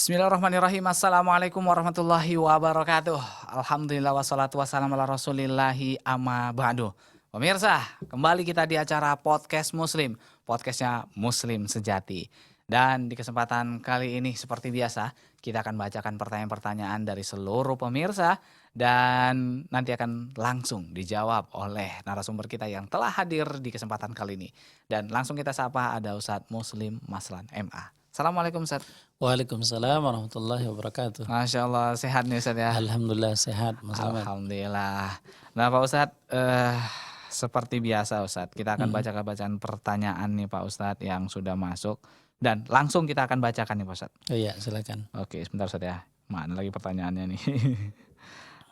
Bismillahirrahmanirrahim. Assalamualaikum warahmatullahi wabarakatuh. Alhamdulillah wassalatu wassalamu ala rasulillahi amma ba'du. Pemirsa, kembali kita di acara Podcast Muslim. Podcastnya Muslim Sejati. Dan di kesempatan kali ini seperti biasa, kita akan bacakan pertanyaan-pertanyaan dari seluruh pemirsa. Dan nanti akan langsung dijawab oleh narasumber kita yang telah hadir di kesempatan kali ini. Dan langsung kita sapa ada Ustadz Muslim Maslan MA. Assalamualaikum Ustadz. Waalaikumsalam warahmatullahi wabarakatuh. Masya Allah, sehat nih Ustadz ya? Alhamdulillah sehat Mas Ahmad. Alhamdulillah. Nah Pak Ustadz, seperti biasa Ustadz, kita akan bacakan bacaan pertanyaan nih Pak Ustadz yang sudah masuk. Dan langsung kita akan bacakan nih Pak Ustadz. Oh iya, silakan. Oke, sebentar Ustadz ya. Mana lagi pertanyaannya nih?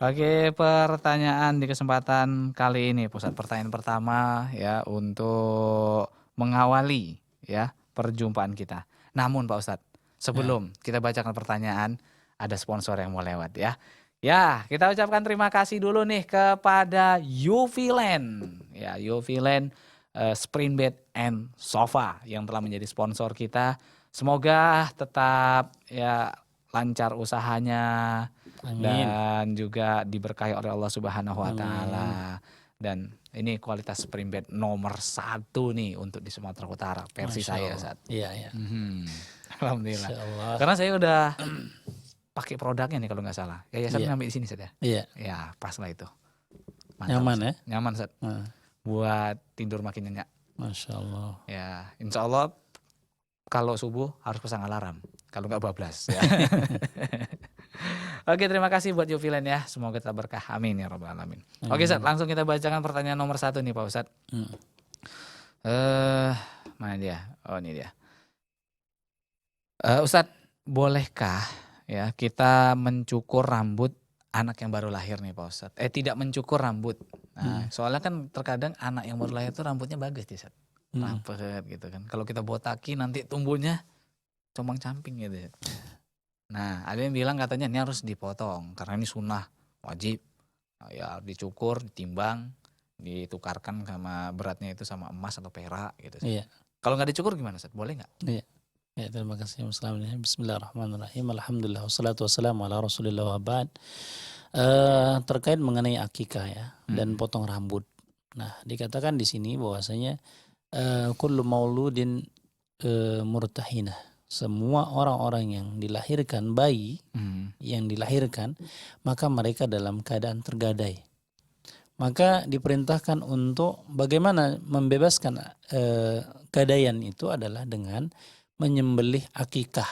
Oke, pertanyaan di kesempatan kali ini Pak Ustadz. Pertanyaan pertama ya untuk mengawali ya perjumpaan kita. Namun Pak Ustadz, sebelum kita bacakan pertanyaan, ada sponsor yang mau lewat ya. Ya, kita ucapkan terima kasih dulu nih kepada UV-Land. Ya, UV-Land Spring Bed and Sofa yang telah menjadi sponsor kita. Semoga tetap ya lancar usahanya. Amin. Dan juga diberkahi oleh Allah Subhanahu wa taala. Dan ini kualitas spring bed nomor 1 nih untuk di Sumatera Utara versi saya saat. Iya, iya. Alhamdulillah. Insyaallah. Karena saya udah pakai produknya nih kalau nggak salah. Yayasan ngambil di sini Ustaz ya. Iya. Ya, pas lah itu. Mantap, Nyaman Ustaz. ya? Nyaman Ustaz. Buat tidur makin nyenyak. Masya Allah. Ya, insya Allah kalau subuh harus pasang alarm. Kalau nggak bablas ya. Oke, terima kasih buat UV-Land ya. Semoga tetap berkah. Amin ya rabbal alamin. Oke, Ustaz, langsung kita bacakan pertanyaan nomor 1 nih Pak Ustadz. Mana dia? Oh, ini dia. Ustadz, bolehkah ya kita mencukur rambut anak yang baru lahir nih Pak Ustadz? Tidak mencukur rambut. Nah, soalnya kan terkadang anak yang baru lahir itu rambutnya bagus nih Ustadz. Rapet gitu kan. Kalau kita botaki nanti tumbuhnya compang-camping gitu. Nah, ada yang bilang katanya ini harus dipotong karena ini sunnah wajib. Ya dicukur, ditimbang, ditukarkan sama beratnya itu sama emas atau perak gitu. Iya. Kalau nggak dicukur gimana Ustaz? Boleh nggak? Iya. Ya, terima kasih. Bismillahirrahmanirrahim. Alhamdulillah wassalatu wassalamu ala Rasulillah wa ba'd. Terkait mengenai akikah ya dan potong rambut. Nah, dikatakan di sini bahwasanya kullu mauludin murtahinah. Semua orang-orang yang dilahirkan, bayi yang dilahirkan, maka mereka dalam keadaan tergadai. Maka diperintahkan untuk bagaimana membebaskan gadaian itu adalah dengan menyembelih akikah.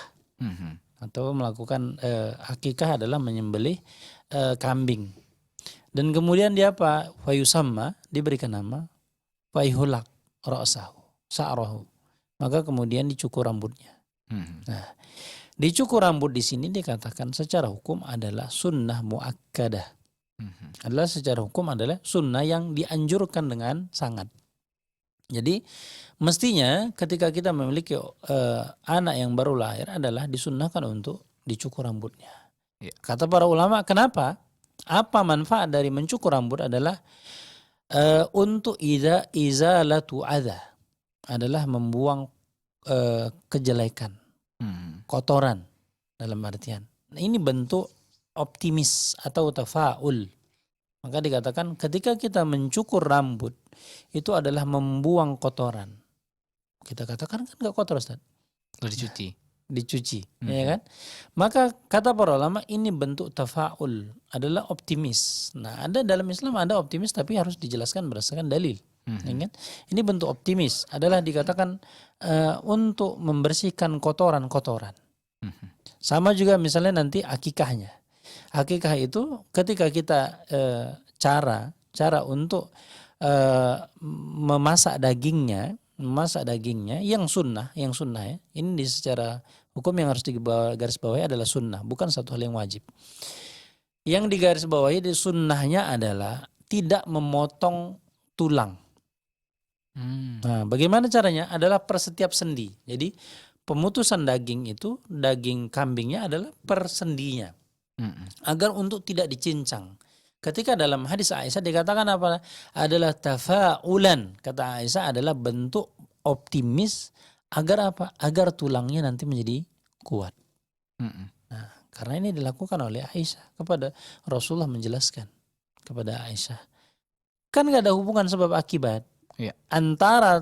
Atau melakukan akikah adalah menyembelih kambing. Dan kemudian dia apa? Fayusamma, diberikan nama fayhulak ra'sahu, sa'rahu. Maka kemudian dicukur rambutnya. Nah, dicukur rambut di sini dikatakan secara hukum adalah sunnah muakkadah. Adalah secara hukum adalah sunnah yang dianjurkan dengan sangat. Jadi mestinya ketika kita memiliki anak yang baru lahir adalah disunnahkan untuk dicukur rambutnya. Kata para ulama, kenapa? Apa manfaat dari mencukur rambut adalah untuk izalatu adza, adalah membuang kejelekan, kotoran dalam artian. Nah, ini bentuk optimis atau tafaul. Maka dikatakan ketika kita mencukur rambut itu adalah membuang kotoran. Kita katakan kan nggak kotor Ustaz. Dicuci. Dicuci, ya kan? Maka kata para ulama ini bentuk tafaul, adalah optimis. Nah, ada dalam Islam ada optimis tapi harus dijelaskan berdasarkan dalil. Ya kan? Ini bentuk optimis adalah dikatakan untuk membersihkan kotoran-kotoran. Sama juga misalnya nanti akikahnya. Akikah itu ketika kita cara untuk memasak dagingnya yang sunnah ya. Ini di secara hukum yang harus digarisbawahi adalah sunnah, bukan satu hal yang wajib. Yang digarisbawahi di sunnahnya adalah tidak memotong tulang. Nah, bagaimana caranya? Adalah per setiap sendi. Jadi pemutusan daging itu, daging kambingnya adalah per sendinya. Agar untuk tidak dicincang. Ketika dalam hadis Aisyah dikatakan apa? Adalah tafaulan. Kata Aisyah adalah bentuk optimis agar apa? Agar tulangnya nanti menjadi kuat. Karena ini dilakukan oleh Aisyah kepada Rasulullah, menjelaskan kepada Aisyah. Kan gak ada hubungan sebab akibat Iya. antara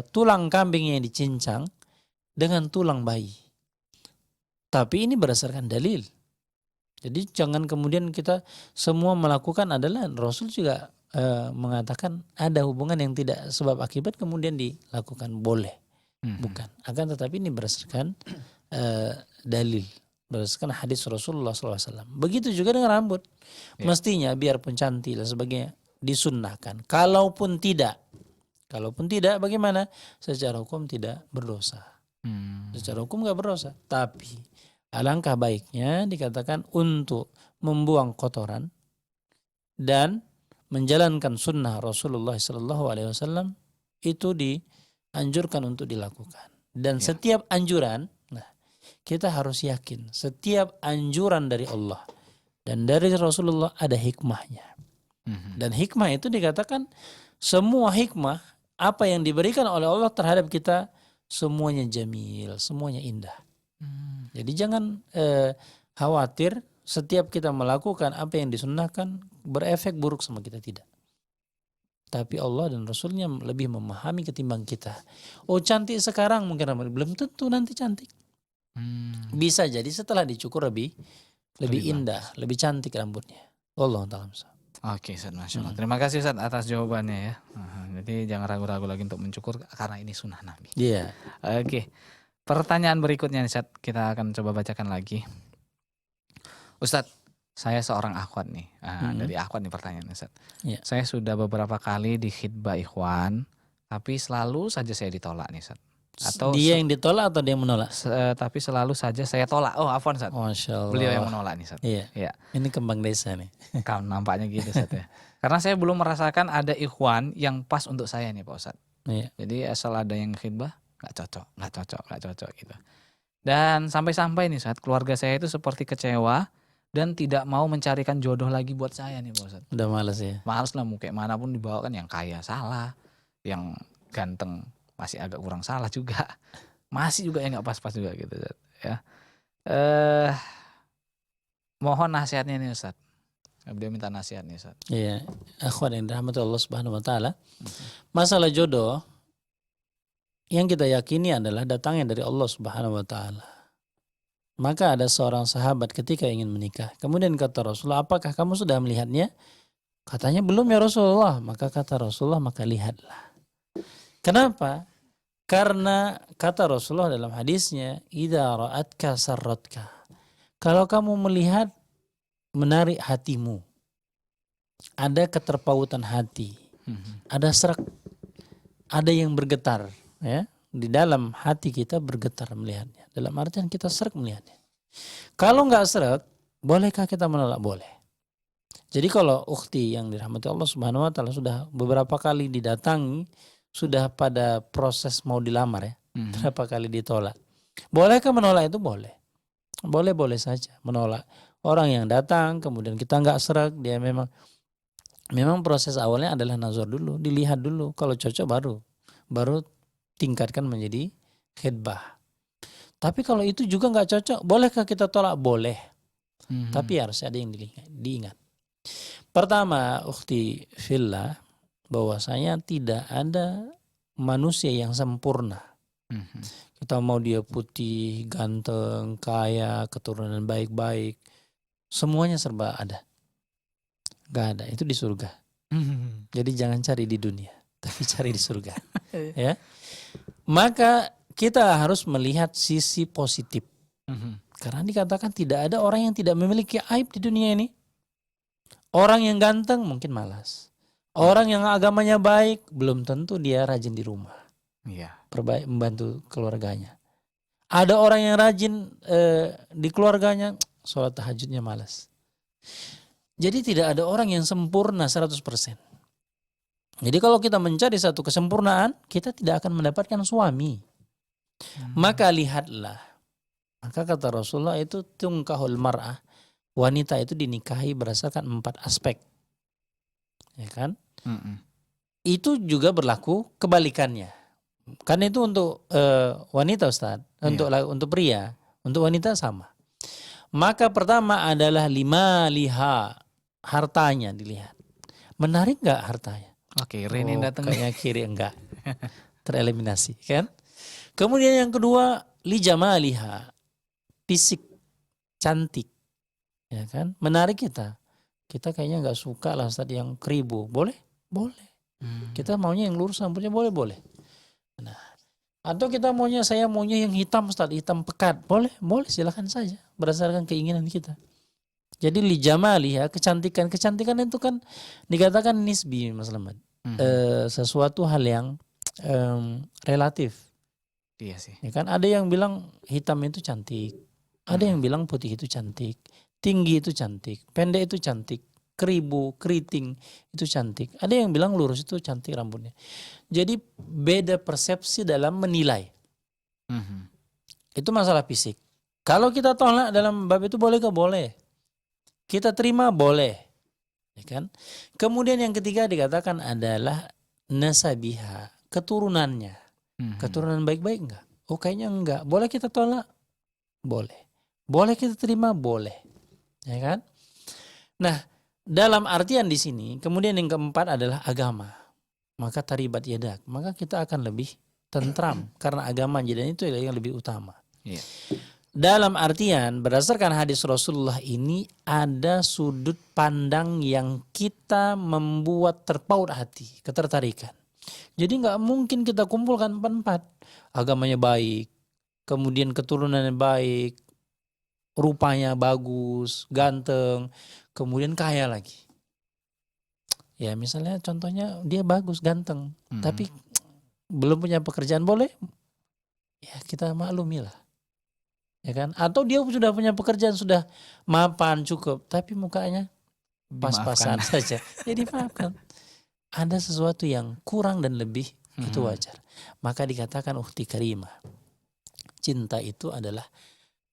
tulang kambing yang dicincang dengan tulang bayi. Tapi ini berdasarkan dalil. Jadi jangan kemudian kita semua melakukan, adalah Rasul juga mengatakan ada hubungan yang tidak sebab akibat kemudian dilakukan, boleh. Bukan. Akan tetapi ini berdasarkan dalil, berdasarkan hadis Rasulullah SAW. Begitu juga dengan rambut. Ya. Mestinya biarpun cantik dan sebagainya disunnahkan. Kalaupun tidak bagaimana? Secara hukum tidak berdosa. Secara hukum gak berdosa. Tapi alangkah baiknya dikatakan untuk membuang kotoran dan menjalankan sunnah Rasulullah SAW itu dianjurkan untuk dilakukan. Dan Ya. setiap anjuran, kita harus yakin setiap anjuran dari Allah dan dari Rasulullah ada hikmahnya. Dan hikmah itu dikatakan semua hikmah apa yang diberikan oleh Allah terhadap kita semuanya jamil, semuanya indah. Jadi jangan khawatir setiap kita melakukan apa yang disunnahkan berefek buruk sama kita, tidak. Tapi Allah dan Rasulnya lebih memahami ketimbang kita. Oh, cantik sekarang mungkin belum tentu nanti cantik. Bisa jadi setelah dicukur lebih indah, lebih cantik rambutnya. Wallahu ta'ala. Oke, Ustaz, Masya Allah. Terima kasih, Ustaz, atas jawabannya ya. Jadi jangan ragu-ragu lagi untuk mencukur karena ini sunnah Nabi. Iya. Oke, pertanyaan berikutnya nih, Ustaz, kita akan coba bacakan lagi. Ustadz, saya seorang akhwat nih. Dari akhwat nih pertanyaan, Ustadz. Iya. Saya sudah beberapa kali di khidbah ikhwan, tapi selalu saja saya ditolak nih, Ustadz. Atau dia yang ditolak atau dia yang menolak? Tapi selalu saja saya tolak. Oh, afwan, Ustadz. Masya Allah. Beliau yang menolak nih, Ustadz. Iya. Iya. Ini kembang desa nih. Kan nampaknya gitu, Ustadz ya. Karena saya belum merasakan ada ikhwan yang pas untuk saya nih, Pak Ustadz. Iya. Jadi asal ada yang khidbah, nggak cocok gitu. Dan sampai-sampai nih, saat keluarga saya itu seperti kecewa dan tidak mau mencarikan jodoh lagi buat saya nih, Pak Ustadz. Udah males ya. Males lah, mau kayak manapun dibawa kan, yang kaya salah, yang ganteng masih agak kurang salah juga, masih juga yang nggak pas-pas juga gitu, Ustadz. Ya. Mohon nasihatnya nih, Ustadz. Beliau minta nasihat nih, Ustadz. Iya. Akhwan yang dirahmati Allah Subhanahu wa taala. Masalah jodoh yang kita yakini adalah datangnya dari Allah Subhanahu wa taala. Maka ada seorang sahabat ketika ingin menikah, kemudian kata Rasulullah, apakah kamu sudah melihatnya? Katanya belum ya Rasulullah. Maka kata Rasulullah, maka lihatlah. Kenapa? Karena kata Rasulullah dalam hadisnya, idza ra'atka sarratka. Kalau kamu melihat menarik hatimu, ada keterpautan hati, ada serak, ada yang bergetar, ya, di dalam hati kita bergetar melihatnya. Dalam artian kita serak melihatnya. Kalau nggak serak, bolehkah kita menolak? Boleh. Jadi kalau ukhti yang dirahmati Allah Subhanahu wa taala sudah beberapa kali didatangi, sudah pada proses mau dilamar ya, berapa kali ditolak. Bolehkah menolak? Itu boleh. Boleh-boleh saja menolak. Orang yang datang kemudian kita nggak serak, dia memang proses awalnya adalah nazar dulu, dilihat dulu, kalau cocok baru tingkatkan menjadi khidbah. Tapi kalau itu juga nggak cocok, bolehkah kita tolak? Boleh. Tapi harus ada yang diingat. Pertama, ukhti fillah, bahwasanya tidak ada manusia yang sempurna. Kita mau dia putih, ganteng, kaya, keturunan baik-baik, semuanya serba ada. Gak ada, itu di surga. Jadi jangan cari di dunia, tapi cari di surga. Ya. Maka kita harus melihat sisi positif. Karena dikatakan tidak ada orang yang tidak memiliki aib di dunia ini. Orang yang ganteng mungkin malas. Orang yang agamanya baik belum tentu dia rajin di rumah. Iya. Membantu keluarganya. Ada orang yang rajin di keluarganya, sholat tahajudnya malas. Jadi tidak ada orang yang sempurna 100%. Jadi kalau kita mencari satu kesempurnaan, kita tidak akan mendapatkan suami. Maka lihatlah. Maka kata Rasulullah itu tungkahul mar'ah. Wanita itu dinikahi berdasarkan 4 aspek. Ya kan? Itu juga berlaku kebalikannya. Karena itu untuk wanita Ustaz, untuk pria, untuk wanita sama. Maka pertama adalah lima liha, hartanya dilihat. Menarik nggak hartanya? Oke, Rin yang datang nih. Kayaknya kiri enggak. Tereliminasi kan? Kemudian yang kedua, li jamaliha, fisik, cantik. Ya kan? Menarik kita. Kita kayaknya nggak suka lah Ustaz yang keribu. Boleh? Boleh. Kita maunya yang lurus rambutnya boleh. Nah, atau saya maunya yang hitam Ustaz, hitam pekat. Boleh silakan saja berdasarkan keinginan kita. Jadi li jamaliha, kecantikan itu kan dikatakan nisbi Mas Lamad. Sesuatu hal yang relatif. Iya sih. Ya kan? Ada yang bilang hitam itu cantik, ada yang bilang putih itu cantik, tinggi itu cantik, pendek itu cantik, keribu, keriting itu cantik. Ada yang bilang lurus itu cantik rambutnya. Jadi beda persepsi dalam menilai. Itu masalah fisik. Kalau kita tolak dalam bab itu boleh ke boleh. Kita terima boleh. Ya kan? Kemudian yang ketiga dikatakan adalah nasabiha, keturunannya. Keturunan baik-baik enggak? Oh kayaknya enggak. Boleh kita tolak? Boleh. Boleh kita terima? Boleh. Ya kan? Nah, dalam artian di sini, kemudian yang keempat adalah agama. Maka taribat yadak. Maka kita akan lebih tentram karena agama jadi itu yang lebih utama. Iya. Dalam artian berdasarkan hadis Rasulullah ini ada sudut pandang yang kita membuat terpaut hati, ketertarikan. Jadi nggak mungkin kita kumpulkan empat-empat. Agamanya baik, kemudian keturunannya baik, rupanya bagus, ganteng, kemudian kaya lagi. Ya misalnya contohnya dia bagus, ganteng, tapi belum punya pekerjaan, boleh? Ya kita maklumi lah. Ya kan? Atau dia sudah punya pekerjaan, sudah mapan cukup, tapi mukanya pas-pasan saja. Jadi maafkan. Ada sesuatu yang kurang dan lebih, itu wajar. Maka dikatakan ukhti karimah. Cinta itu adalah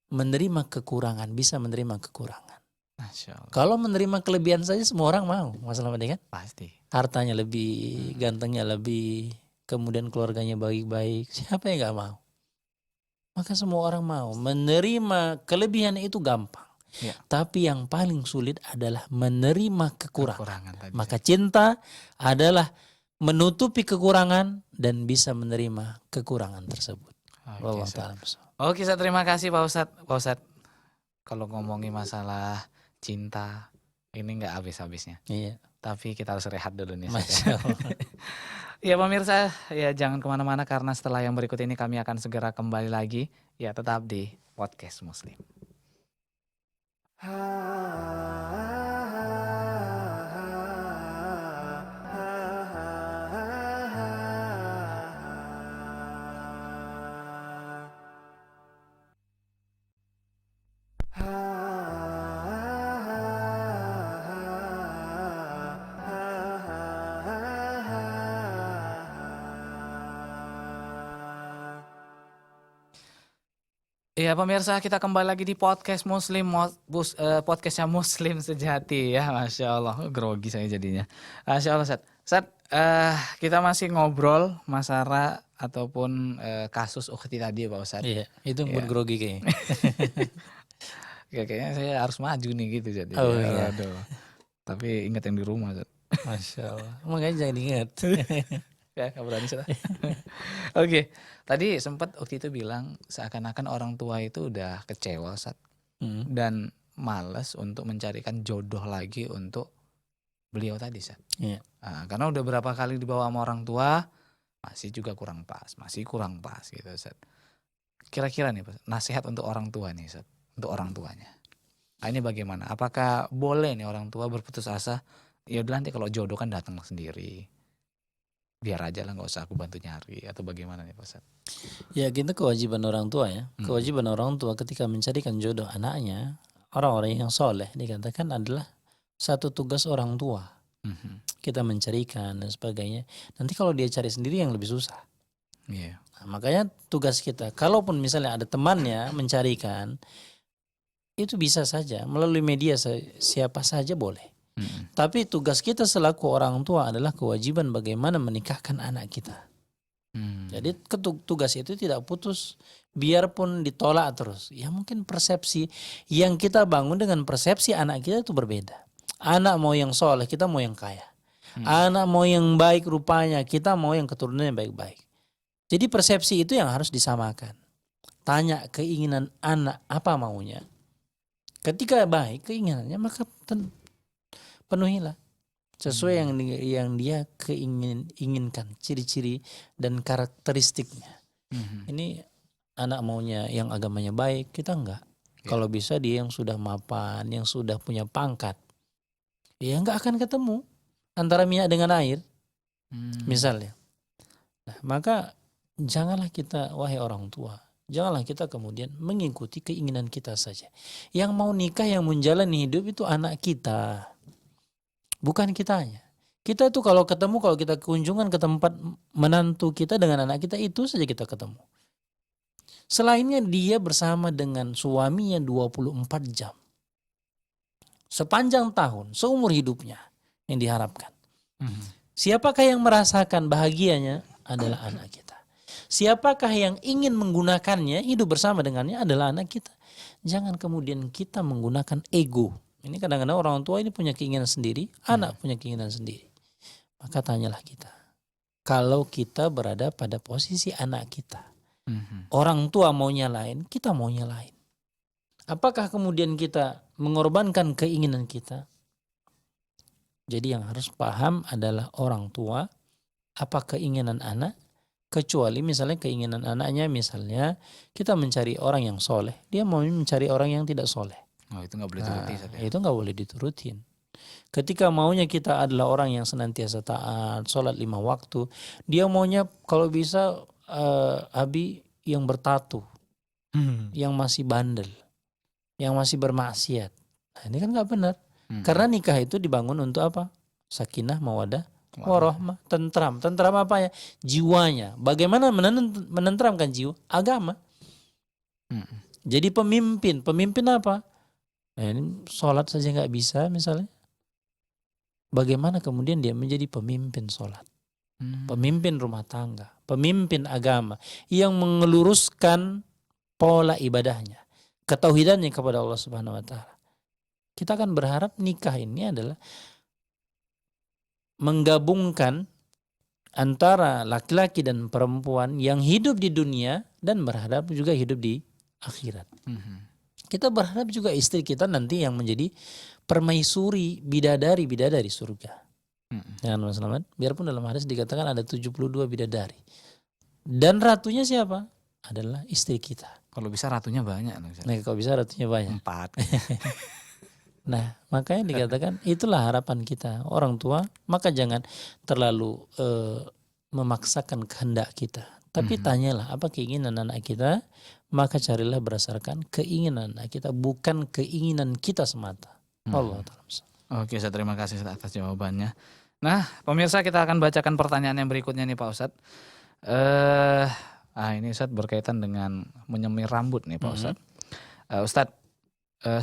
menerima kekurangan, bisa menerima kekurangan. Masya Allah. Kalau menerima kelebihan saja semua orang mau, masalah penting kan? Pasti. Hartanya lebih, gantengnya lebih, kemudian keluarganya baik-baik, siapa yang gak mau? Maka semua orang mau. Menerima kelebihan itu gampang. Ya. Tapi yang paling sulit adalah menerima kekurangan tadi. Maka cinta adalah menutupi kekurangan dan bisa menerima kekurangan tersebut. Oke, Ustaz, terima kasih Pak Ustadz. Pak Ustadz, kalau ngomongin masalah cinta, ini nggak habis-habisnya. Iya. Tapi kita harus rehat dulu nih. Masya Allah. Ya pemirsa, ya jangan kemana-mana karena setelah yang berikut ini kami akan segera kembali lagi. Ya tetap di Podcast Muslim. Iya pemirsa, kita kembali lagi di Podcast Muslim, podcastnya Muslim Sejati ya. Masya Allah, grogi saya jadinya. Masya Allah Ustaz, kita masih ngobrol masalah ataupun kasus ukhti tadi Pak Ustaz. Iya, itu buat grogi kayaknya. Kayaknya saya harus maju nih gitu jadi. Oh iya. Aduh. Tapi ingat yang di rumah Ustaz. Masya Allah, makanya jangan ingat. Ya, gak berani Ustaz. Oke, tadi sempat waktu itu bilang seakan-akan orang tua itu udah kecewa Ustaz, dan malas untuk mencarikan jodoh lagi untuk beliau tadi Ustaz. Iya. Nah, karena udah berapa kali dibawa sama orang tua masih juga kurang pas gitu Ustaz. Kira-kira nih nasihat untuk orang tua nih Ustaz, untuk orang tuanya. Nah, ini bagaimana? Apakah boleh nih orang tua berputus asa? Ya udah nanti kalau jodoh kan datang sendiri. Biar aja lah, nggak usah aku bantu nyari, atau bagaimana nih Pak Ustaz? Ya kita kewajiban orang tua ya. Kewajiban orang tua ketika mencarikan jodoh anaknya, orang-orang yang soleh dikatakan adalah satu tugas orang tua. Kita mencarikan dan sebagainya. Nanti kalau dia cari sendiri yang lebih susah. Yeah. Nah, makanya tugas kita, kalaupun misalnya ada temannya mencarikan, itu bisa saja melalui media siapa saja boleh. Tapi tugas kita selaku orang tua adalah kewajiban bagaimana menikahkan anak kita. Jadi tugas itu tidak putus, biarpun ditolak terus. Ya mungkin persepsi yang kita bangun dengan persepsi anak kita itu berbeda. Anak mau yang soleh, kita mau yang kaya. Anak mau yang baik rupanya, kita mau yang keturunannya baik-baik. Jadi persepsi itu yang harus disamakan. Tanya keinginan anak apa maunya. Ketika baik keinginannya, maka penuhilah sesuai yang dia inginkan, ciri-ciri dan karakteristiknya. Ini anak maunya yang agamanya baik, kita enggak. Kalau bisa dia yang sudah mapan, yang sudah punya pangkat, ya enggak akan ketemu antara minyak dengan air, misalnya. Nah, maka janganlah kita, wahai orang tua, janganlah kita kemudian mengikuti keinginan kita saja. Yang mau nikah, yang menjalani hidup itu anak kita, bukan kitanya. Kita tuh kalau kita kunjungan ke tempat menantu kita dengan anak kita, itu saja kita ketemu. Selainnya dia bersama dengan suaminya 24 jam. Sepanjang tahun, seumur hidupnya yang diharapkan. Siapakah yang merasakan bahagianya adalah anak kita. Siapakah yang ingin menggunakannya, hidup bersama dengannya adalah anak kita. Jangan kemudian kita menggunakan ego. Ini kadang-kadang orang tua ini punya keinginan sendiri, anak punya keinginan sendiri. Maka tanyalah kita. Kalau kita berada pada posisi anak kita. Orang tua maunya lain, kita maunya lain. Apakah kemudian kita mengorbankan keinginan kita? Jadi yang harus paham adalah orang tua, apa keinginan anak, kecuali misalnya keinginan anaknya, misalnya kita mencari orang yang soleh, dia mau mencari orang yang tidak soleh. Oh, itu nggak boleh dituruti. Itu nggak boleh diturutin. Ketika maunya kita adalah orang yang senantiasa taat, sholat 5 waktu, dia maunya kalau bisa Abi yang bertatu, yang masih bandel, yang masih bermaksiat. Nah, ini kan nggak benar. Karena nikah itu dibangun untuk apa? Sakinah, mawadah, warahmah, tentram. Tentram apa ya? Jiwanya. Bagaimana menentramkan jiwa? Agama. Jadi pemimpin apa? Nah, ini sholat saja nggak bisa misalnya. Bagaimana kemudian dia menjadi pemimpin sholat, pemimpin rumah tangga, pemimpin agama yang mengeluruskan pola ibadahnya, ketauhidannya kepada Allah Subhanahu Wa Taala. Kita kan berharap nikah ini adalah menggabungkan antara laki-laki dan perempuan yang hidup di dunia dan berharap juga hidup di akhirat. Kita berharap juga istri kita nanti yang menjadi permaisuri, bidadari surga. Jangan Mas Selamat, biarpun dalam hadis dikatakan ada 72 bidadari. Dan ratunya siapa? Adalah istri kita. Kalau bisa ratunya banyak. Nah, kalau bisa ratunya banyak. 4. Nah, makanya dikatakan itulah harapan kita. Orang tua, maka jangan terlalu memaksakan kehendak kita. Tapi tanyalah apa keinginan anak kita, maka carilah berdasarkan keinginan anak kita, bukan keinginan kita semata. Allah Ta'ala. Oke, saya terima kasih atas jawabannya. Nah, pemirsa, kita akan bacakan pertanyaan yang berikutnya nih Pak Ustadz. Ini Ustadz berkaitan dengan menyemir rambut nih Pak Ustadz. Ustadz,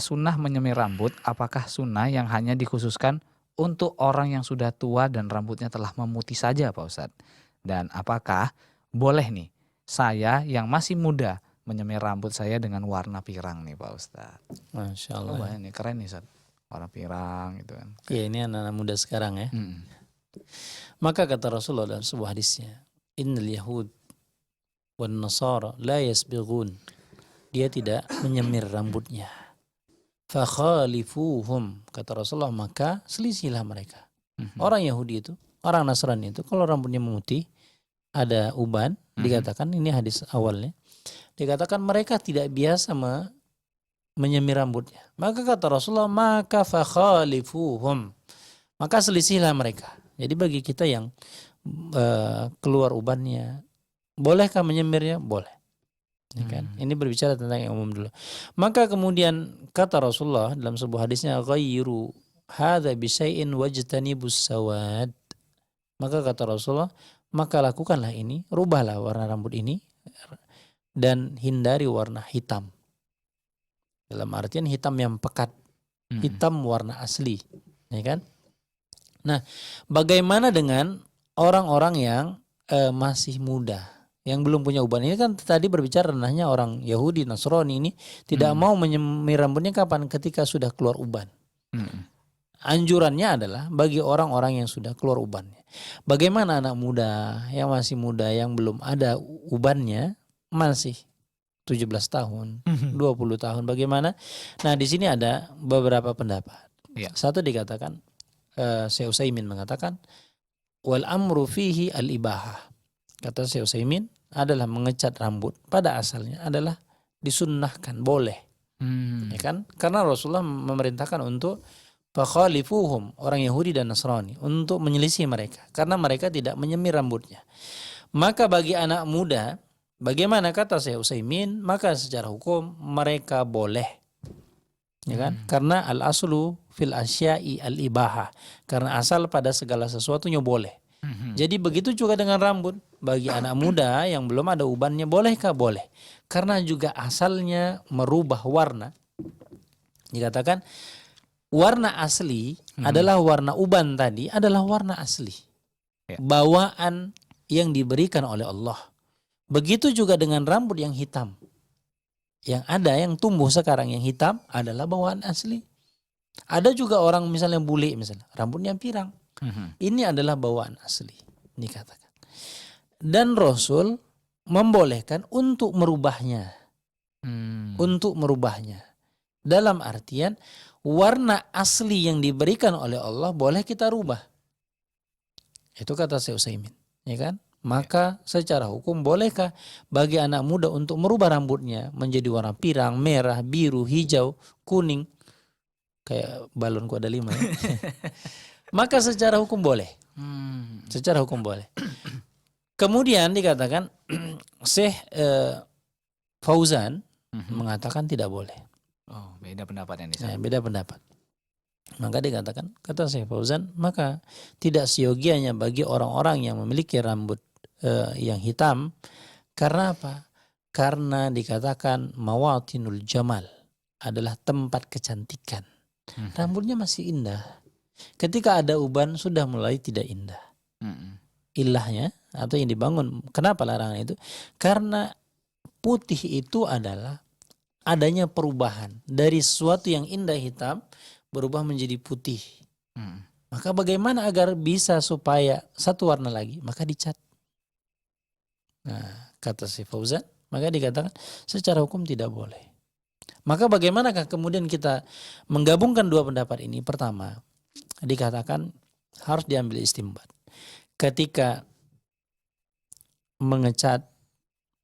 sunnah menyemir rambut, apakah sunnah yang hanya dikhususkan untuk orang yang sudah tua dan rambutnya telah memutih saja Pak Ustadz? Dan apakah boleh nih saya yang masih muda menyemir rambut saya dengan warna pirang nih Pak Ustadz? Masya Allah. Oh, banyak nih, keren nih Ustadz. Warna pirang gitu kan. Ya, ini anak-anak muda sekarang ya. Maka kata Rasulullah dalam sebuah hadisnya, Innal Yahud wan Nasara la yasbighun. Dia tidak menyemir rambutnya. Fakhalifuhum, kata Rasulullah, maka selisihilah mereka. Orang Yahudi itu, orang Nasrani itu kalau rambutnya memutih, ada uban, dikatakan ini hadis awalnya, dikatakan mereka tidak biasa menyemir rambutnya. Maka kata Rasulullah, maka fakhalifuhum, maka selisihilah mereka. Jadi bagi kita yang keluar ubannya, bolehkah menyemirnya? Boleh. Ya kan? Ini berbicara tentang yang umum dulu. Maka kemudian kata Rasulullah dalam sebuah hadisnya, ghayru hadza bisyai'in wajtanibus sawad. Maka kata Rasulullah, maka lakukanlah ini, rubahlah warna rambut ini dan hindari warna hitam. Dalam artian hitam yang pekat, hitam warna asli, ya kan? Nah, bagaimana dengan orang-orang yang masih muda, yang belum punya uban. Ini kan tadi berbicara ranahnya orang Yahudi, Nasrani ini tidak mau menyemir rambutnya kapan? Ketika sudah keluar uban. Anjurannya adalah bagi orang-orang yang sudah keluar ubannya. Bagaimana anak muda yang masih muda yang belum ada ubannya, masih 17 tahun, 20 tahun, bagaimana? Nah, di sini ada beberapa pendapat. Iya. Satu dikatakan, Syekh Utsaimin mengatakan, wal amru fihi al-ibahah. Kata Syekh Utsaimin adalah mengecat rambut pada asalnya adalah disunnahkan, boleh. Ya kan? Karena Rasulullah memerintahkan untuk fakhalifuhum, orang Yahudi dan Nasrani, untuk menyelisih mereka karena mereka tidak menyemir rambutnya. Maka bagi anak muda, bagaimana kata Syekh Utsaimin, maka secara hukum mereka boleh. Ya kan? Karena al-aslu fil asya'i al-ibahah. Karena asal pada segala sesuatunya boleh. Jadi begitu juga dengan rambut. Bagi anak muda yang belum ada ubannya, bolehkah? Boleh. Karena juga asalnya merubah warna. Dikatakan warna asli adalah warna uban tadi, adalah warna asli. Ya. Bawaan yang diberikan oleh Allah. Begitu juga dengan rambut yang hitam. Yang ada, yang tumbuh sekarang yang hitam adalah bawaan asli. Ada juga orang misalnya bule, misalnya rambutnya pirang. Ini adalah bawaan asli, dikatakan. Dan Rasul membolehkan untuk merubahnya. Untuk merubahnya. Dalam artian warna asli yang diberikan oleh Allah boleh kita rubah. Itu kata Syekh Utsaimin, ya kan? Maka secara hukum bolehkah bagi anak muda untuk merubah rambutnya menjadi warna pirang, merah, biru, hijau, kuning, kayak balonku ada 5 ya. Maka secara hukum boleh. Secara hukum boleh. Kemudian dikatakan Syekh Fauzan mengatakan tidak boleh. Oh, beda pendapat yang di sana. Nah, beda pendapat. Maka dikatakan, kata Syekh Fauzan, maka tidak seyogianya bagi orang-orang yang memiliki rambut yang hitam. Karena apa? Karena dikatakan mawatinul jamal, adalah tempat kecantikan. Rambutnya masih indah. Ketika ada uban sudah mulai tidak indah. Ilahnya atau yang dibangun, kenapa larangan itu? Karena putih itu adalah adanya perubahan dari sesuatu yang indah hitam berubah menjadi putih. Maka bagaimana agar bisa supaya satu warna lagi? Maka dicat. Nah, kata si Fauzan, maka dikatakan secara hukum tidak boleh. Maka bagaimanakah kemudian kita menggabungkan dua pendapat ini? Pertama, dikatakan harus diambil istimbat. Ketika mengecat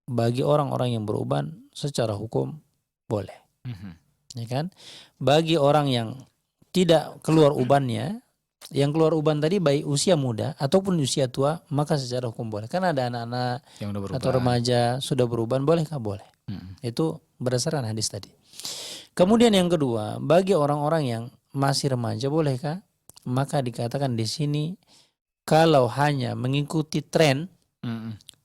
bagi orang-orang yang beruban secara hukum boleh. Ya kan? Bagi orang yang tidak keluar ubannya, yang keluar uban tadi baik usia muda ataupun usia tua, maka secara hukum boleh. Karena ada anak-anak yang udah beruban atau remaja sudah beruban, bolehkah? Boleh. Itu berdasarkan hadis tadi. Kemudian yang kedua, bagi orang-orang yang masih remaja, bolehkah? Maka dikatakan di sini kalau hanya mengikuti tren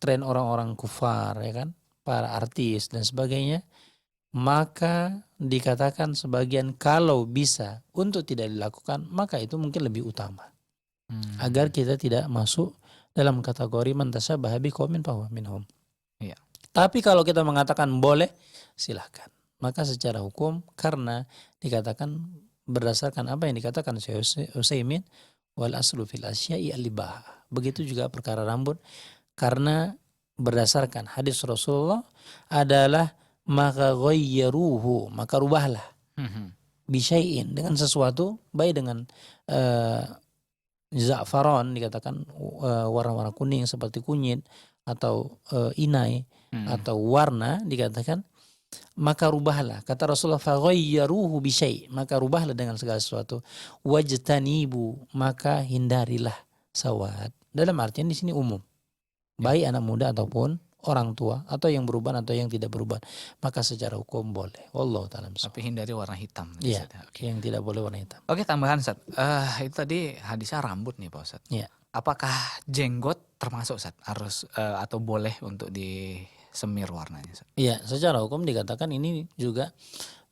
orang-orang kufar, ya kan, para artis dan sebagainya, maka dikatakan sebagian kalau bisa untuk tidak dilakukan, maka itu mungkin lebih utama. Agar kita tidak masuk dalam kategori man tashabbaha biqaumin fahuwa minhum. Iya. Tapi kalau kita mengatakan boleh, silahkan. Maka secara hukum, karena dikatakan berdasarkan apa yang dikatakan Syekh Utsaimin, wal aslu fil asya'i al-ibahah. Begitu juga perkara rambut, karena berdasarkan hadis Rasulullah adalah maka ghayyaruhu, maka rubahlah bisyai'in, dengan sesuatu, baik dengan za'faron, dikatakan warna-warna kuning seperti kunyit atau inai atau warna, dikatakan maka rubahlah. Kata Rasulullah faghayyaruhu bisyai', maka rubahlah dengan segala sesuatu. Wajtanibu, maka hindarilah sawat. Dalam artian di sini umum. Baik anak muda ataupun orang tua atau yang beruban atau yang tidak beruban, maka secara hukum boleh. Wallahu ta'ala. Tapi hindari warna hitam. Iya, yang tidak boleh warna hitam. Oke, tambahan Ustaz. Itu tadi hadisnya rambut nih Pak Ustaz. Iya. Apakah jenggot termasuk Ustaz? Harus atau boleh untuk disemir warnanya Ustaz? Iya, secara hukum dikatakan ini juga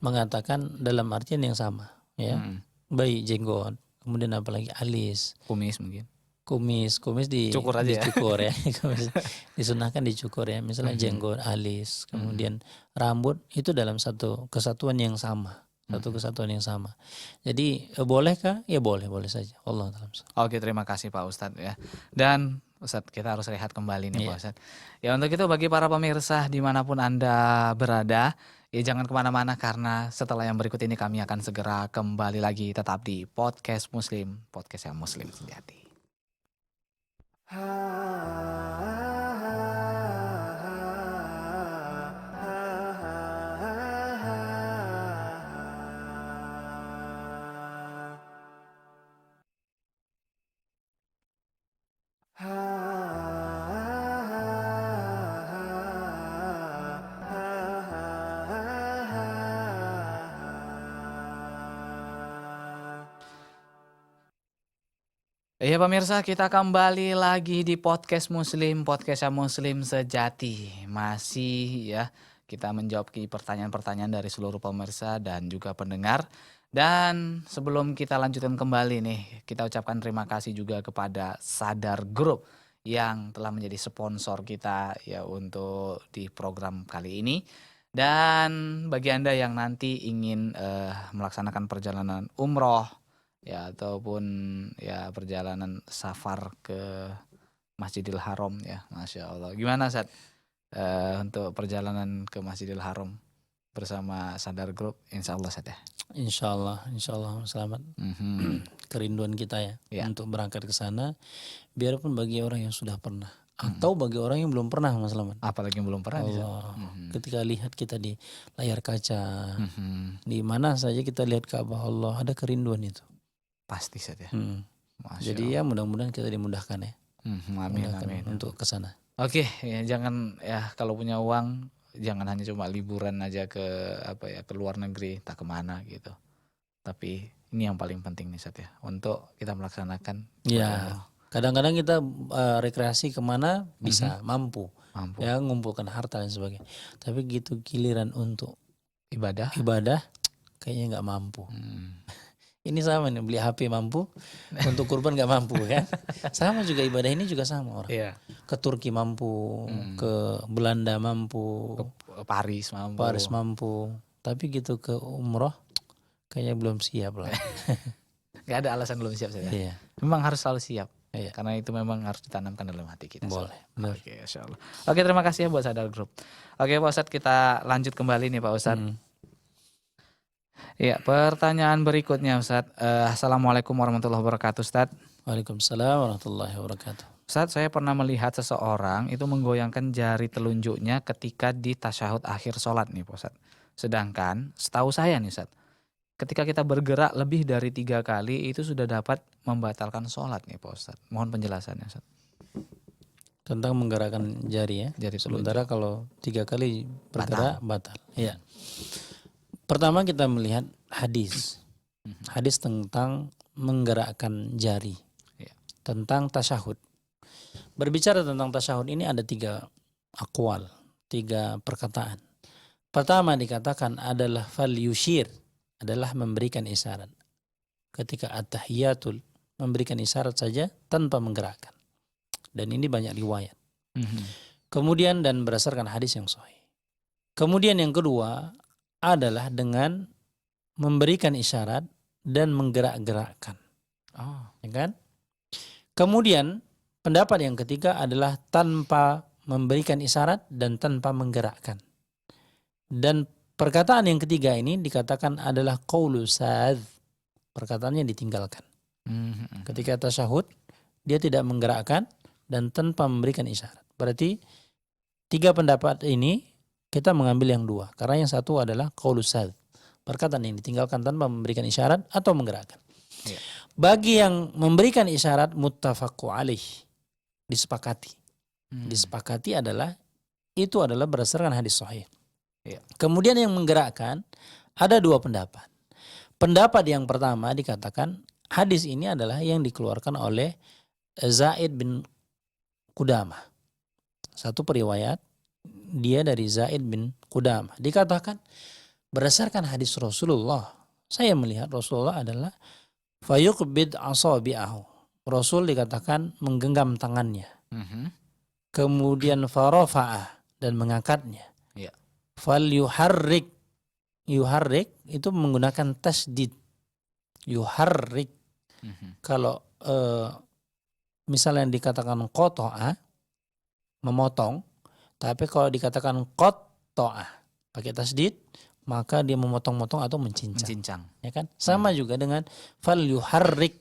mengatakan dalam artian yang sama, ya. Baik jenggot, kemudian apalagi alis, Kumis mungkin. Kumis Cukur aja ya. dicukur ya. Kumis disunahkan dicukur ya. Misalnya jenggot, alis, kemudian rambut itu dalam satu kesatuan yang sama. Satu kesatuan yang sama. Jadi bolehkah? Ya boleh saja. Allah taala. Oke, terima kasih Pak Ustadz ya. Dan Ustadz, kita harus rehat kembali nih Pak Iya. Ustadz. Ya untuk itu bagi para pemirsa dimanapun Anda berada, ya jangan kemana-mana karena setelah yang berikut ini kami akan segera kembali lagi tetap di Podcast Muslim, podcast yang Muslim sejati. Iya pemirsa, kita kembali lagi di Podcast Muslim, podcast yang Muslim sejati. Masih ya, kita menjawab pertanyaan-pertanyaan dari seluruh pemirsa dan juga pendengar. Dan sebelum kita lanjutkan kembali nih, kita ucapkan terima kasih juga kepada Sadar Group yang telah menjadi sponsor kita ya untuk di program kali ini. Dan bagi Anda yang nanti ingin melaksanakan perjalanan umroh ya ataupun ya perjalanan safar ke Masjidil Haram ya, Masya Allah. Gimana Sat untuk perjalanan ke Masjidil Haram bersama Sadar Group? Insya Allah Sat ya. Insya Allah selamat. Kerinduan kita ya untuk berangkat ke sana, biarpun bagi orang yang sudah pernah atau bagi orang yang belum pernah Mas Selamat. Apalagi yang belum pernah nih, Sat. Allah, ketika lihat kita di layar kaca, di mana saja kita lihat Ka'bah Allah, ada kerinduan itu. Pasti Sat ya. Masya Jadi ya mudah-mudahan kita dimudahkan ya. Amin, amin. Untuk ke sana. Oke, ya jangan ya kalau punya uang jangan hanya cuma liburan aja ke ke luar negeri, tak kemana gitu. Tapi ini yang paling penting nih Sat ya, untuk kita melaksanakan. Ya, kadang-kadang kita rekreasi kemana bisa mampu. Ya ngumpulkan harta dan sebagainya. Tapi gitu giliran untuk ibadah kayaknya nggak mampu. Ini sama nih, beli HP mampu, untuk kurban nggak mampu kan? Sama juga ibadah ini juga sama orang. Iya. Ke Turki mampu, ke Belanda mampu, Ke Paris mampu. Tapi gitu ke umroh kayaknya belum siap lah. Gak ada alasan belum siap saya. Iya. Memang harus selalu siap. Iya. Karena itu memang harus ditanamkan dalam hati kita. Boleh. Oke, Insya Allah. Oke, terima kasih ya buat Sadar Group. Oke Pak Ustadz, kita lanjut kembali nih Pak Ustadz. Iya, pertanyaan berikutnya Ustadz. Assalamualaikum warahmatullahi wabarakatuh Ustadz. Waalaikumsalam warahmatullahi wabarakatuh. Ustadz, saya pernah melihat seseorang itu menggoyangkan jari telunjuknya ketika di tasyahud akhir sholat nih Pak Ustadz. Sedangkan setahu saya nih Ustadz, ketika kita bergerak lebih dari 3 kali itu sudah dapat membatalkan sholat nih Pak Ustadz. Mohon penjelasannya Ustadz. Tentang menggerakkan jari ya. Jari Sementara kalau 3 kali bergerak batal. Iya. Pertama kita melihat hadis. Hadis tentang menggerakkan jari. Tentang tasyahud. Berbicara tentang tasyahud ini ada 3 aqwal, 3 perkataan. Pertama dikatakan adalah fal yushir, adalah memberikan isyarat. Ketika at-tahiyatul memberikan isyarat saja tanpa menggerakkan. Dan ini banyak riwayat. Kemudian dan berdasarkan hadis yang sahih. Kemudian yang kedua adalah dengan memberikan isyarat dan menggerak-gerakkan. Ya kan? Kemudian pendapat yang ketiga adalah tanpa memberikan isyarat dan tanpa menggerakkan. Dan perkataan yang ketiga ini dikatakan adalah qaulu sadz. Perkataannya ditinggalkan. Ketika tasyahud dia tidak menggerakkan dan tanpa memberikan isyarat. Berarti 3 pendapat ini kita mengambil yang 2. Karena yang satu adalah qaulu sadz. Perkataan yang ditinggalkan tanpa memberikan isyarat atau menggerakkan. Iya. Bagi yang memberikan isyarat muttafaqu alaih. Disepakati. Disepakati itu adalah berdasarkan hadis sahih. Iya. Kemudian yang menggerakkan ada 2 pendapat. Pendapat yang pertama dikatakan hadis ini adalah yang dikeluarkan oleh Zaid bin Qudamah. Satu periwayat dia dari Zaid bin Qudamah. Dikatakan berdasarkan hadis Rasulullah, saya melihat Rasulullah adalah fayuqbid asabi'ahu. Rasul dikatakan menggenggam tangannya. Mhm. Kemudian farafa'ah dan mengangkatnya. Iya. Fal yuharrik. Yuharrik itu menggunakan tasdid. Yuharrik. Mhm. Kalau misalnya dikatakan qata'a, memotong, tapi kalau dikatakan qatta'ah pakai tasdid, maka dia memotong-motong atau mencincang, Mencincang. ya kan? Sama juga dengan fal yuharrik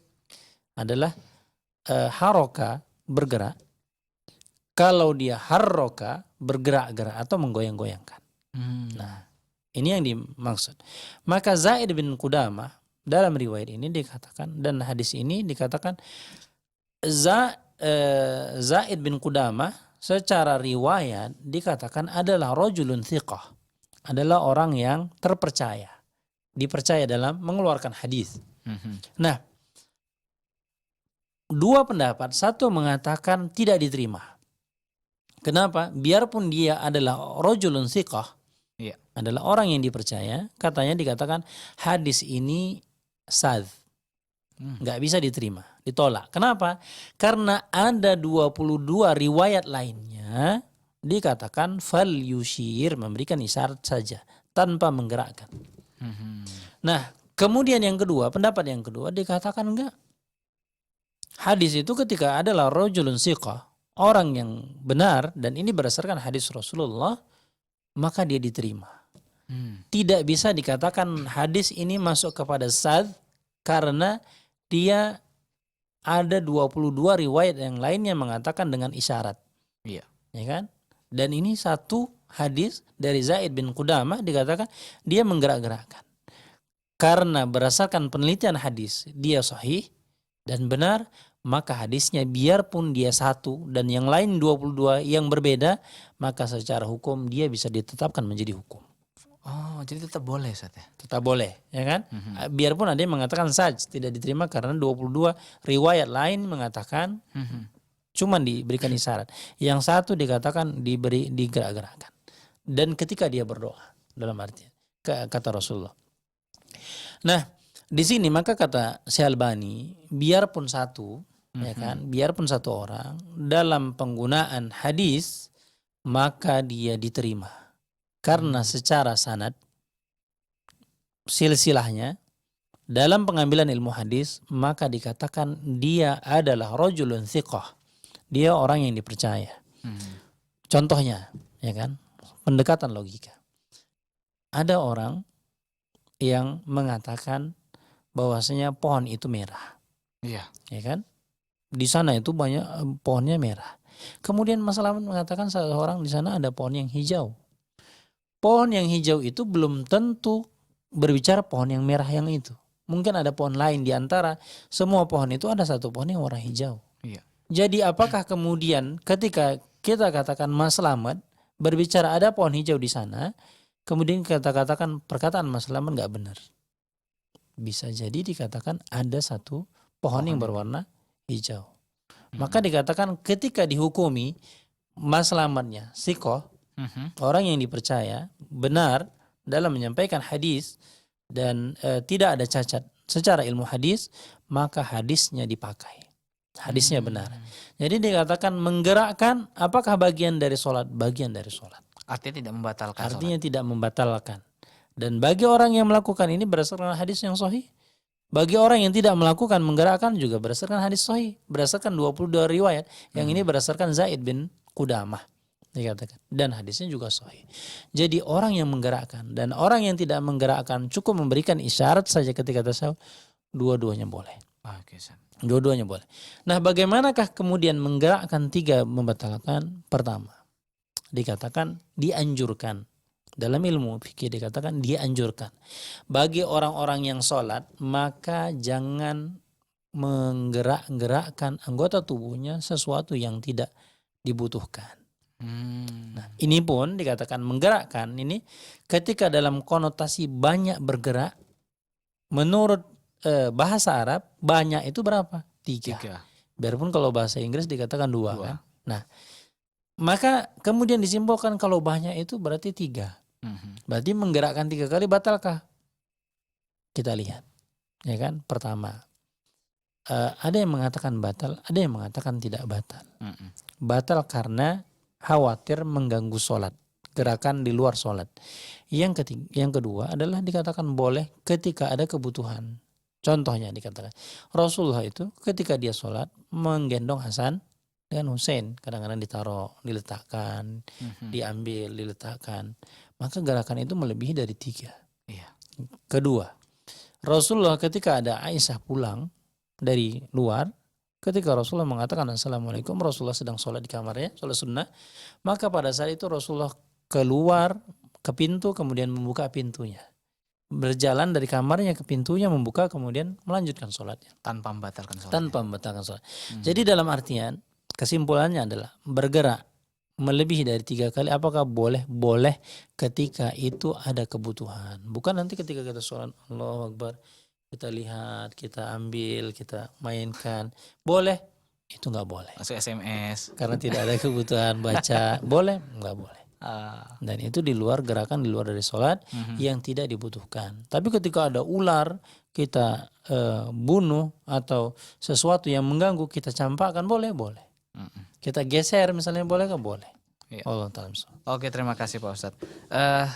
adalah haroka, bergerak. Kalau dia harroka, bergerak-gerak atau menggoyang-goyangkan. Nah, ini yang dimaksud. Maka Zaid bin Qudamah dalam riwayat ini dikatakan, dan hadis ini dikatakan Zaid bin Qudamah secara riwayat dikatakan adalah rajulun thiqah, adalah orang yang terpercaya, dipercaya dalam mengeluarkan hadis. Nah, dua pendapat, satu mengatakan tidak diterima. Kenapa? Biarpun dia adalah rajulun thiqah, Iya. adalah orang yang dipercaya, katanya dikatakan hadis ini sadz, nggak bisa diterima, ditolak. Kenapa? Karena ada 22 riwayat lainnya dikatakan fal yushir, memberikan isyarat saja tanpa menggerakkan. Nah, kemudian yang kedua, pendapat yang kedua dikatakan enggak. Hadis itu ketika adalah rajulun thiqah, orang yang benar, dan ini berdasarkan hadis Rasulullah, maka dia diterima. Tidak bisa dikatakan hadis ini masuk kepada sadz karena dia ada 22 riwayat yang lainnya mengatakan dengan isyarat. Iya. Ya kan? Dan ini satu hadis dari Zaid bin Qudamah dikatakan dia menggerak-gerakkan. Karena berdasarkan penelitian hadis dia sahih dan benar, maka hadisnya biarpun dia satu dan yang lain 22 yang berbeda, maka secara hukum dia bisa ditetapkan menjadi hukum. Oh, jadi tetap boleh, Ustaz ya? Tetap boleh, ya kan? Biarpun ada yang mengatakan sajz tidak diterima karena 22 riwayat lain mengatakan cuman diberikan isyarat. Yang satu dikatakan diberi digerak-gerakkan. Dan ketika dia berdoa, dalam arti kata Rasulullah. Nah, di sini maka kata Syalbani, biarpun satu, ya kan, biarpun satu orang dalam penggunaan hadis, maka dia diterima. Karena secara sanad, silsilahnya, dalam pengambilan ilmu hadis, maka dikatakan dia adalah rajulun thiqah. Dia orang yang dipercaya. Contohnya, ya kan, pendekatan logika. Ada orang yang mengatakan bahwasanya pohon itu merah. Iya. Ya kan? Di sana itu banyak pohonnya merah. Kemudian Mas Salaman mengatakan seorang di sana ada pohon yang hijau. Pohon yang hijau itu belum tentu berbicara pohon yang merah yang itu. Mungkin ada pohon lain di antara semua pohon itu ada satu pohon yang warna hijau. Iya. Jadi apakah kemudian ketika kita katakan Mas Slamet berbicara ada pohon hijau di sana, kemudian kita katakan perkataan Mas Slamet nggak benar? Bisa jadi dikatakan ada satu pohon yang berwarna hijau. Maka dikatakan ketika dihukumi Mas Slametnya sikoh, orang yang dipercaya benar dalam menyampaikan hadis dan tidak ada cacat secara ilmu hadis, maka hadisnya dipakai. Hadisnya benar. Jadi dikatakan menggerakkan apakah bagian dari sholat? Bagian dari sholat. Artinya tidak membatalkan Artinya tidak membatalkan. Dan bagi orang yang melakukan ini berdasarkan hadis yang sahih. Bagi orang yang tidak melakukan menggerakkan juga berdasarkan hadis sahih. Berdasarkan 22 riwayat. Yang ini berdasarkan Zaid bin Qudamah. Dikatakan. Dan hadisnya juga sahih. Jadi orang yang menggerakkan dan orang yang tidak menggerakkan cukup memberikan isyarat saja ketika tasawuf, dua-duanya boleh. Oke, Ustaz. Dua-duanya boleh. Nah, bagaimanakah kemudian menggerakkan tiga membatalkan? Pertama, dikatakan dianjurkan. Dalam ilmu fikih dikatakan dianjurkan. Bagi orang-orang yang sholat, maka jangan menggerak-gerakkan anggota tubuhnya sesuatu yang tidak dibutuhkan. Nah, ini pun dikatakan menggerakkan ini ketika dalam konotasi banyak bergerak, menurut bahasa Arab banyak itu berapa? Tiga. Biarpun kalau bahasa Inggris dikatakan dua. Kan? Nah, maka kemudian disimpulkan kalau banyak itu berarti tiga. Berarti menggerakkan 3 kali batalkah? Kita lihat, ya kan? Pertama, ada yang mengatakan batal, ada yang mengatakan tidak batal. Mm-mm. Batal karena khawatir mengganggu sholat, gerakan di luar sholat. Yang kedua adalah dikatakan boleh ketika ada kebutuhan. Contohnya dikatakan Rasulullah itu ketika dia sholat menggendong Hasan dengan Hussein, kadang-kadang ditaruh, diletakkan, Mhm. diambil, diletakkan. Maka gerakan itu melebihi dari 3. Iya. Kedua, Rasulullah ketika ada Aisyah pulang dari luar, ketika Rasulullah mengatakan Assalamualaikum, Rasulullah sedang sholat di kamarnya, sholat sunnah, maka pada saat itu Rasulullah keluar ke pintu kemudian membuka pintunya. Berjalan dari kamarnya ke pintunya, membuka kemudian melanjutkan sholatnya. Tanpa membatalkan sholat. Tanpa membatalkan sholat. Mhm. Jadi dalam artian, kesimpulannya adalah bergerak melebihi dari 3 kali apakah boleh? Boleh ketika itu ada kebutuhan. Bukan nanti ketika kita sholat Allahu Akbar, kita lihat, kita ambil, kita mainkan. Boleh? Itu nggak boleh. Masuk SMS. Karena tidak ada kebutuhan baca. Boleh? Nggak boleh. Dan itu di luar gerakan, di luar dari sholat Mhm. yang tidak dibutuhkan. Tapi ketika ada ular, kita bunuh atau sesuatu yang mengganggu, kita campakkan, boleh? Boleh. Mhm. Kita geser misalnya, boleh kan? Boleh. Iya. Allah ta'ala. Oke, terima kasih Pak Ustadz.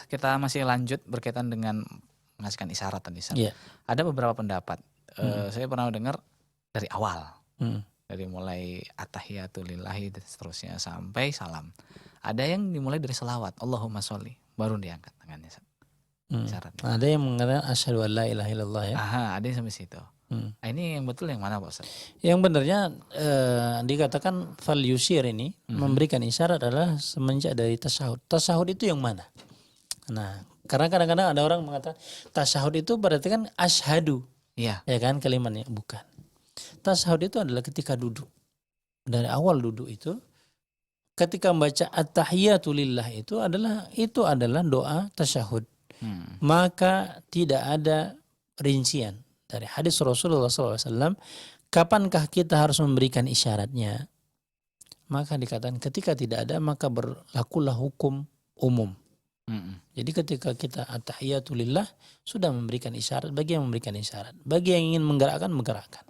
Kita masih lanjut berkaitan dengan mengasihkan isyarat tadi. Ustadz. Iya. Ada beberapa pendapat. Saya pernah dengar dari awal. Hmm. Dari mulai attahiyatulillahi dan seterusnya sampai salam. Ada yang dimulai dari selawat, Allahumma sholli, baru diangkat tangannya. Isyaratnya. Ada yang mengatakan asyhadu an la ilaha illallah ya. Aha, ada yang sampai situ. Nah, ini yang betul yang mana Pak Ustadz? Yang benarnya dikatakan fal yusyir ini memberikan isyarat adalah semenjak dari tasyahud. Tasyahud itu yang mana? Nah, karena kadang-kadang ada orang mengatakan tasyahud itu berarti kan asyhadu. Iya. Ya kan kalimatnya, bukan. Tasyahud itu adalah ketika duduk. Dari awal duduk itu ketika membaca at-tahiyatu lillah itu adalah doa tasyahud. Maka tidak ada rincian dari hadis Rasulullah SAW. Kapankah kita harus memberikan isyaratnya? Maka dikatakan ketika tidak ada maka berlakulah hukum umum. Jadi ketika kita at-tahiyatu lillah sudah memberikan isyarat bagi yang memberikan isyarat. Bagi yang ingin menggerakkan.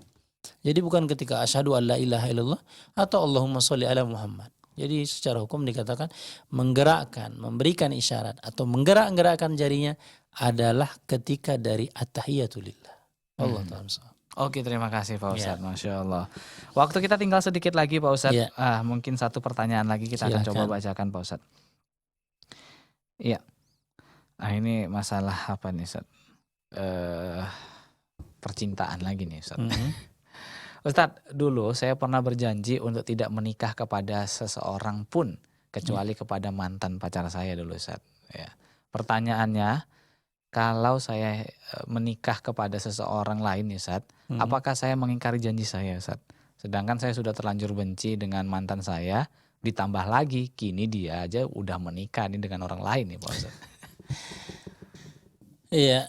Jadi bukan ketika asyhadu an la ilaha illallah atau Allahumma sholli ala Muhammad. Jadi secara hukum dikatakan menggerakkan, memberikan isyarat atau menggerak-gerakkan jarinya adalah ketika dari at-tahiyatu lillah. Allah ta'ala. Oke, terima kasih Pak Ustadz. Ya. Masya Allah. Waktu kita tinggal sedikit lagi Pak Ustadz. Ya. Mungkin satu pertanyaan lagi kita akan coba bacakan Pak Ustadz. Iya. Nah, ini masalah apa nih Ustadz? Percintaan lagi nih Ustadz. Ustadz, dulu saya pernah berjanji untuk tidak menikah kepada seseorang pun kecuali kepada mantan pacar saya dulu Ustadz. Ya. Pertanyaannya, kalau saya menikah kepada seseorang lain Ustadz, apakah saya mengingkari janji saya Ustadz? Sedangkan saya sudah terlanjur benci dengan mantan saya, ditambah lagi kini dia aja udah menikah nih dengan orang lain nih Pak Ustadz. Iya,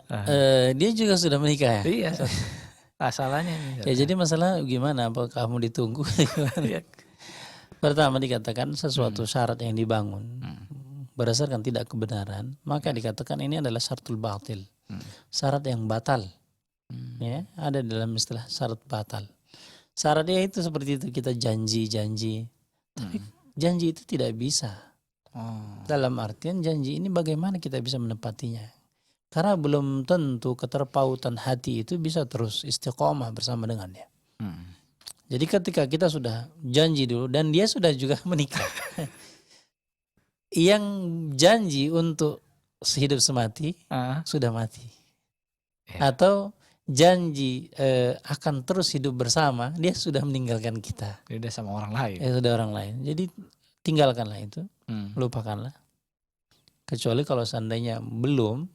dia juga sudah menikah ya? Iya Ustadz. Salahnya nih. Ya jadi masalah gimana? Apakah kamu ditunggu? Pertama dikatakan sesuatu syarat yang dibangun berdasarkan tidak kebenaran, maka dikatakan ini adalah syaratul batil, syarat yang batal. Ya, ada dalam istilah syarat batal. Syaratnya itu seperti itu, kita janji, tapi janji itu tidak bisa. Dalam artian janji ini bagaimana kita bisa menepatinya? Karena belum tentu keterpautan hati itu bisa terus istiqomah bersama dengannya. Jadi ketika kita sudah janji dulu dan dia sudah juga menikah. Yang janji untuk sehidup semati sudah mati. Atau janji akan terus hidup bersama, dia sudah meninggalkan kita. Dia udah sama orang lain. Sudah orang lain. Jadi tinggalkanlah itu, lupakanlah. Kecuali kalau seandainya belum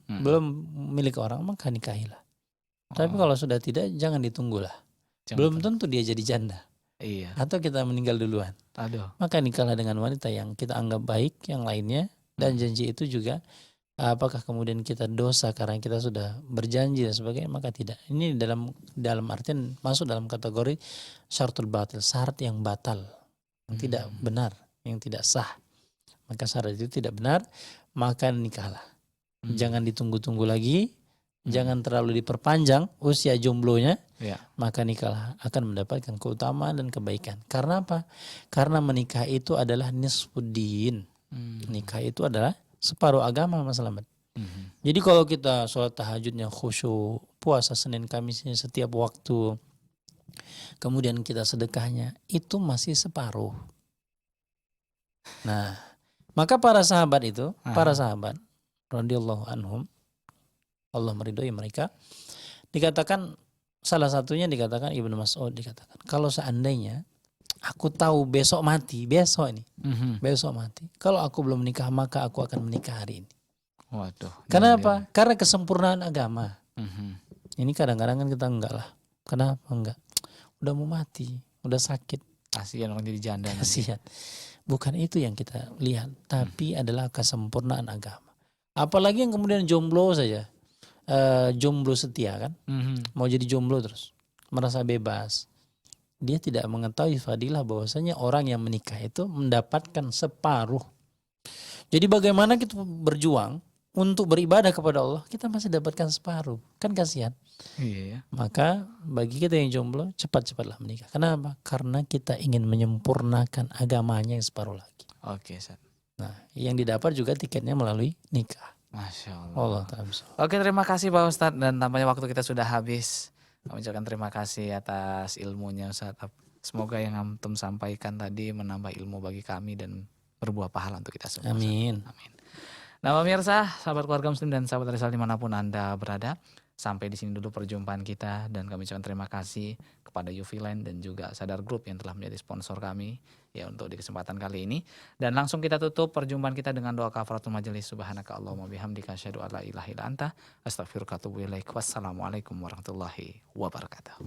milik orang, maka nikahilah. Tapi kalau sudah tidak, jangan ditunggulah. Belum tentu dia jadi janda. Iya. Atau kita meninggal duluan. Aduh. Maka nikahlah dengan wanita yang kita anggap baik, yang lainnya. Dan janji itu juga, apakah kemudian kita dosa karena kita sudah berjanji dan sebagainya, maka tidak. Ini dalam artian masuk dalam kategori syaratul batil, syarat yang batal, yang tidak benar, yang tidak sah. Maka syarat itu tidak benar, maka nikahlah. Jangan ditunggu-tunggu lagi, jangan terlalu diperpanjang usia jomblonya, Ya. maka nikah akan mendapatkan keutamaan dan kebaikan. Karena apa? Karena menikah itu adalah nisfuddin. Nikah itu adalah separuh agama, Mas Slamet. Jadi kalau kita sholat tahajudnya khusyuk, puasa Senin Kamisnya setiap waktu, kemudian kita sedekahnya, itu masih separuh. Nah, maka para sahabat itu, para sahabat radhiyallahu anhum, Allah meridhoi mereka, dikatakan salah satunya dikatakan Ibnu Mas'ud dikatakan, kalau seandainya aku tahu besok mati, besok ini, besok mati. Kalau aku belum menikah maka aku akan menikah hari ini. Waduh. Karena apa? Karena kesempurnaan agama. Ini kadang-kadang kan kita enggak lah. Kenapa enggak? Udah mau mati, udah sakit. Kasihan orang jadi janda. Kasihan. Bukan itu yang kita lihat, tapi adalah kesempurnaan agama. Apalagi yang kemudian jomblo saja, jomblo setia kan, mau jadi jomblo terus, merasa bebas. Dia tidak mengetahui fadilah bahwasanya orang yang menikah itu mendapatkan separuh. Jadi bagaimana kita berjuang untuk beribadah kepada Allah, kita masih dapatkan separuh. Kan kasihan. Iya ya. Maka bagi kita yang jomblo, cepat-cepatlah menikah. Kenapa? Karena kita ingin menyempurnakan agamanya yang separuh lagi. Oke, Ustaz. Nah, yang didapat juga tiketnya melalui nikah. Masya Allah. Allah ta'ala. Oke, terima kasih Pak Ustadz, dan tampaknya waktu kita sudah habis. Kami ucapkan terima kasih atas ilmunya Ustadz. Semoga yang antum sampaikan tadi menambah ilmu bagi kami dan berbuah pahala untuk kita semua. Amin. Amin. Nah, pemirsa, sahabat keluarga muslim dan sahabat Risal dimanapun Anda berada, sampai di sini dulu perjumpaan kita, dan kami ucapkan terima kasih kepada Yufiland dan juga Sadar Group yang telah menjadi sponsor kami ya untuk di kesempatan kali ini. Dan langsung kita tutup perjumpaan kita dengan doa kafaratul majelis. Subhanaka Allahumma bihamdika asyhadu an la ilaha illa anta astaghfiruka wa atubu ilaik. Wassalamualaikum warahmatullahi wabarakatuh.